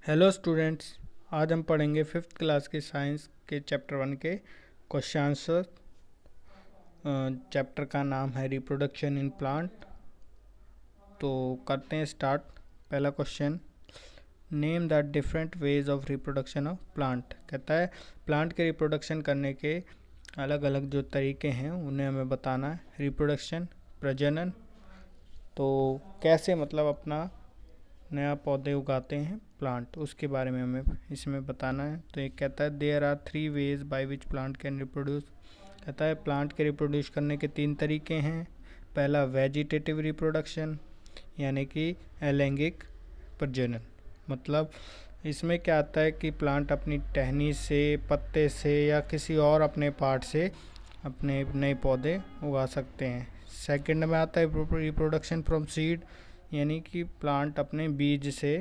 Hello students. आज हम पढ़ेंगे फिफ्थ क्लास के साइंस के चैप्टर 1 के क्वेश्चन आंसर। चैप्टर का नाम है रिप्रोडक्शन इन प्लांट। तो करते हैं स्टार्ट। पहला question, name the different ways of reproduction of plant. कहता है प्लांट के रिप्रोडक्शन करने के अलग अलग जो तरीके हैं उन्हें हमें बताना है। रिप्रोडक्शन, प्रजनन, तो कैसे मतलब अपना नया पौधे उगाते हैं प्लांट, उसके बारे में हमें इसमें बताना है। तो एक कहता है there are 3 ways by which plant can reproduce. कहता है प्लांट के रिप्रोड्यूस करने के 3 तरीके हैं। पहला वेजिटेटिव रिप्रोडक्शन, यानी कि अलैंगिक प्रजनन। मतलब इसमें क्या आता है कि प्लांट अपनी टहनी से, पत्ते से या किसी और अपने पार्ट से अपने नए पौधे उगा सकते हैं। सेकंड में आता है रिप्रोडक्शन फ्रॉम सीड, यानी कि प्लांट अपने बीज से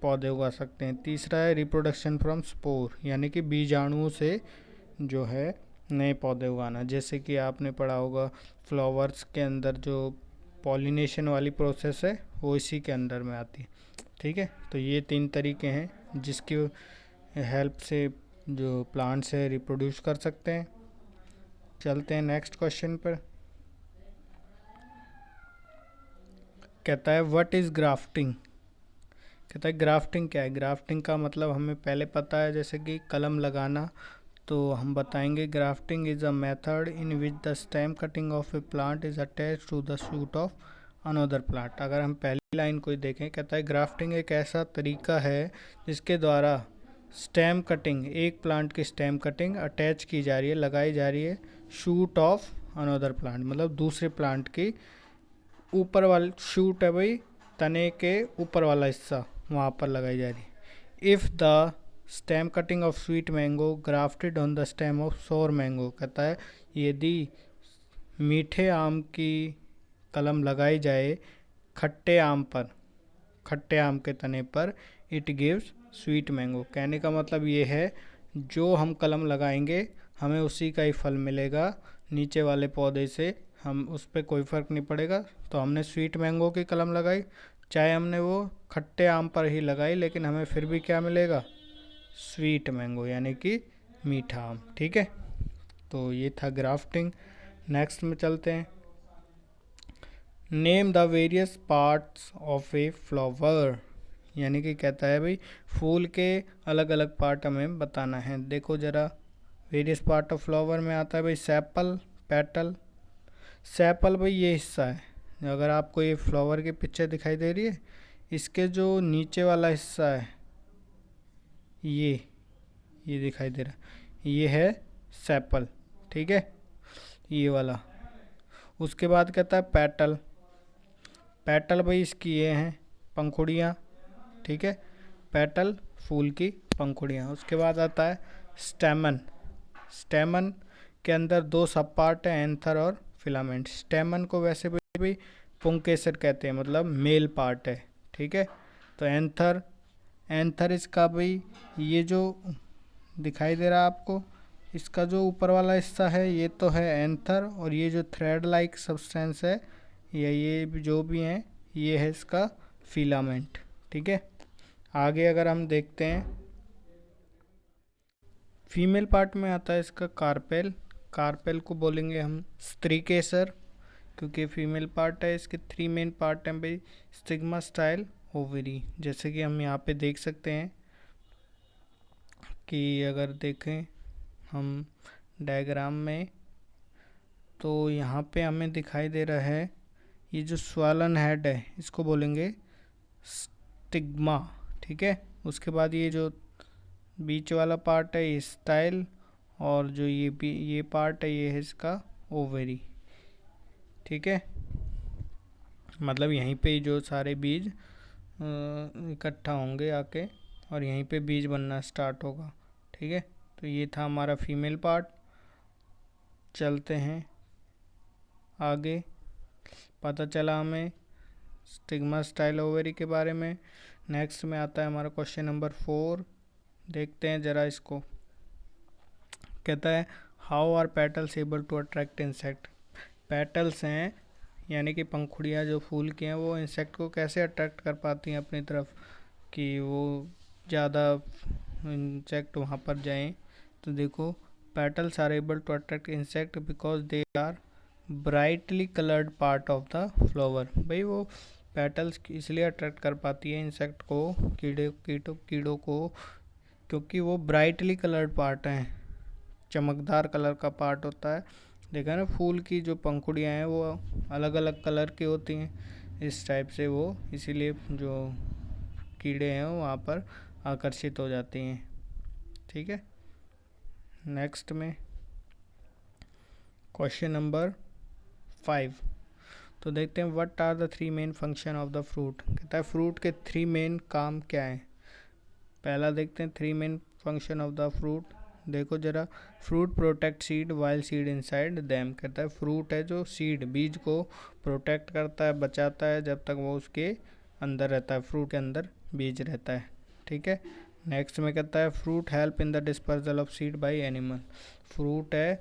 पौधे उगा सकते हैं। तीसरा है रिप्रोडक्शन फ्रॉम स्पोर, यानी कि बीजाणुओं से जो है नए पौधे उगाना। जैसे कि आपने पढ़ा होगा फ्लावर्स के अंदर जो पॉलिनेशन वाली प्रोसेस है वो इसी के अंदर में आती है। ठीक है, तो ये 3 तरीके हैं जिसकी हेल्प से जो प्लांट्स है रिप्रोड्यूस कर सकते हैं। चलते हैं नेक्स्ट क्वेश्चन पर। कहता है व्हाट इज़ ग्राफ्टिंग। कहता है ग्राफ्टिंग क्या है। ग्राफ्टिंग का मतलब हमें पहले पता है, जैसे कि कलम लगाना। तो हम बताएंगे grafting is a method in which the stem cutting of a plant is attach to the shoot of another plant. अगर हम पहली लाइन को देखें, कहता है ग्राफ्टिंग एक ऐसा तरीका है जिसके द्वारा स्टेम कटिंग, एक प्लांट की स्टेम कटिंग अटैच की जा रही है, लगाई जा रही है शूट ऑफ अनदर प्लांट, मतलब दूसरे प्लांट की ऊपर वाली शूट है भाई, तने के ऊपर वाला हिस्सा वहाँ पर लगाई जा रही है। If the stem cutting of sweet mango grafted on the stem of सोर मैंगो। कहता है यदि मीठे आम की कलम लगाई जाए खट्टे आम पर, खट्टे आम के तने पर, इट गिव्स स्वीट मैंगो। कहने का मतलब ये है जो हम कलम लगाएंगे हमें उसी का ही फल मिलेगा नीचे वाले पौधे से, हम उस पर कोई फ़र्क नहीं पड़ेगा। तो हमने स्वीट मैंगो की कलम लगाई, चाहे हमने वो खट्टे आम पर ही लगाई, लेकिन हमें फिर भी क्या मिलेगा, स्वीट मैंगो, यानी कि मीठा आम। ठीक है, तो ये था ग्राफ्टिंग। नेक्स्ट में चलते हैं। Name the various parts of a flower, यानी कि कहता है भाई फूल के अलग अलग पार्ट हमें बताना है। देखो ज़रा, वेरियस पार्ट ऑफ फ्लावर में आता है भाई सेपल, पेटल। सेपल भाई ये हिस्सा है, अगर आपको ये फ्लावर की पिक्चर दिखाई दे रही है, इसके जो नीचे वाला हिस्सा है ये दिखाई दे रहा है, ये है सेपल। ठीक है, ये वाला। उसके बाद कहता है पेटल। पेटल भाई इसकी ये हैं पंखुड़ियाँ। ठीक है, पेटल फूल की पंखुड़ियाँ। उसके बाद आता है स्टेमन। स्टेमन के अंदर 2 सब पार्ट हैं, एंथर और फिलामेंट। स्टेमन को वैसे भी पुंकेसर कहते हैं, मतलब मेल पार्ट है। ठीक है, तो एंथर, एंथर इसका भाई ये जो दिखाई दे रहा है आपको, इसका जो ऊपर वाला हिस्सा है ये तो है एंथर, और ये जो थ्रेड लाइक सब्सटेंस है या ये जो भी है ये है इसका फिलामेंट। ठीक है, आगे अगर हम देखते हैं, फीमेल पार्ट में आता है इसका कार्पेल। कार्पेल को बोलेंगे हम स्त्रीकेसर, क्योंकि फीमेल पार्ट है। इसके 3 मेन पार्ट हैं भाई, स्टिग्मा, स्टाइल, ओवरी। जैसे कि हम यहाँ पे देख सकते हैं कि अगर देखें हम डायग्राम में, तो यहाँ पे हमें दिखाई दे रहा है ये जो स्वलन हेड है इसको बोलेंगे स्टिग्मा। ठीक है, उसके बाद ये जो बीच वाला पार्ट है ये स्टाइल, और जो ये पार्ट है ये है इसका ओवरी। ठीक है, मतलब यहीं पे जो सारे बीज इकट्ठा होंगे आके, और यहीं पे बीज बनना स्टार्ट होगा। ठीक है, तो ये था हमारा फीमेल पार्ट। चलते हैं आगे। पता चला हमें स्टिग्मा, स्टाइल, ओवरी के बारे में। नेक्स्ट में आता है हमारा क्वेश्चन नंबर 4। देखते हैं ज़रा इसको। कहता है how are petals able to attract insect. Petals हैं यानी कि पंखुड़ियाँ जो फूल की हैं, वो इंसेक्ट को कैसे अट्रैक्ट कर पाती हैं अपनी तरफ, कि वो ज़्यादा इंसेक्ट वहाँ पर जाएं। तो देखो, petals are able to attract insect because they are brightly coloured part of the flower. भाई वो पेटल्स इसलिए अट्रैक्ट कर पाती है इंसेक्ट को, कीड़ों को, क्योंकि वो ब्राइटली कलर्ड पार्ट हैं, चमकदार कलर का पार्ट होता है। देखा ना, फूल की जो पंखुड़ियाँ हैं वो अलग अलग कलर की होती हैं, इस टाइप से वो इसीलिए जो कीड़े हैं वहाँ पर आकर्षित हो जाती हैं। ठीक है, नेक्स्ट में क्वेश्चन नंबर 5। तो देखते हैं what are the 3 main function of the fruit. कहता है फ्रूट के 3 मेन काम क्या हैं। पहला देखते हैं 3 main function of the fruit. देखो जरा, fruit protect seed while seed inside them. कहता है फ्रूट है जो सीड बीज को प्रोटेक्ट करता है, बचाता है जब तक वो उसके अंदर रहता है, फ्रूट के अंदर बीज रहता है। ठीक है, नेक्स्ट में कहता है fruit help in the dispersal of seed bye animal. Fruit है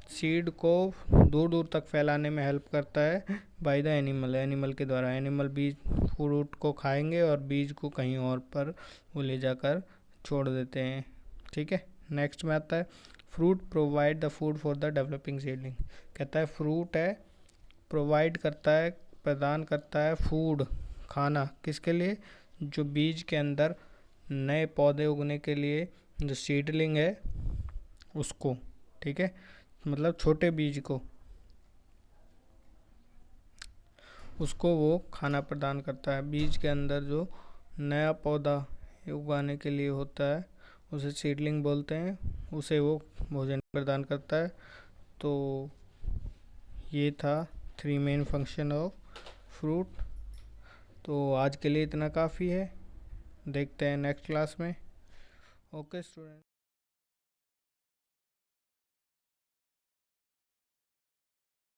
सीड को दूर दूर तक फैलाने में हेल्प करता है बाय द एनिमल, एनिमल के द्वारा। एनिमल बीज फ्रूट को खाएंगे और बीज को कहीं और पर वो ले जाकर छोड़ देते हैं। ठीक है, नेक्स्ट में आता है fruit provide the food for the developing seedling. कहता है फ्रूट है प्रोवाइड करता है, प्रदान करता है फूड, खाना किसके लिए, जो बीज के अंदर नए पौधे उगने के लिए जो सीडलिंग है उसको। ठीक है, मतलब छोटे बीज को, उसको वो खाना प्रदान करता है। बीज के अंदर जो नया पौधा उगाने के लिए होता है उसे सीडलिंग बोलते हैं, उसे वो भोजन प्रदान करता है। तो ये था 3 मेन फंक्शन ऑफ फ्रूट। तो आज के लिए इतना काफ़ी है, देखते हैं नेक्स्ट क्लास में। Okay student.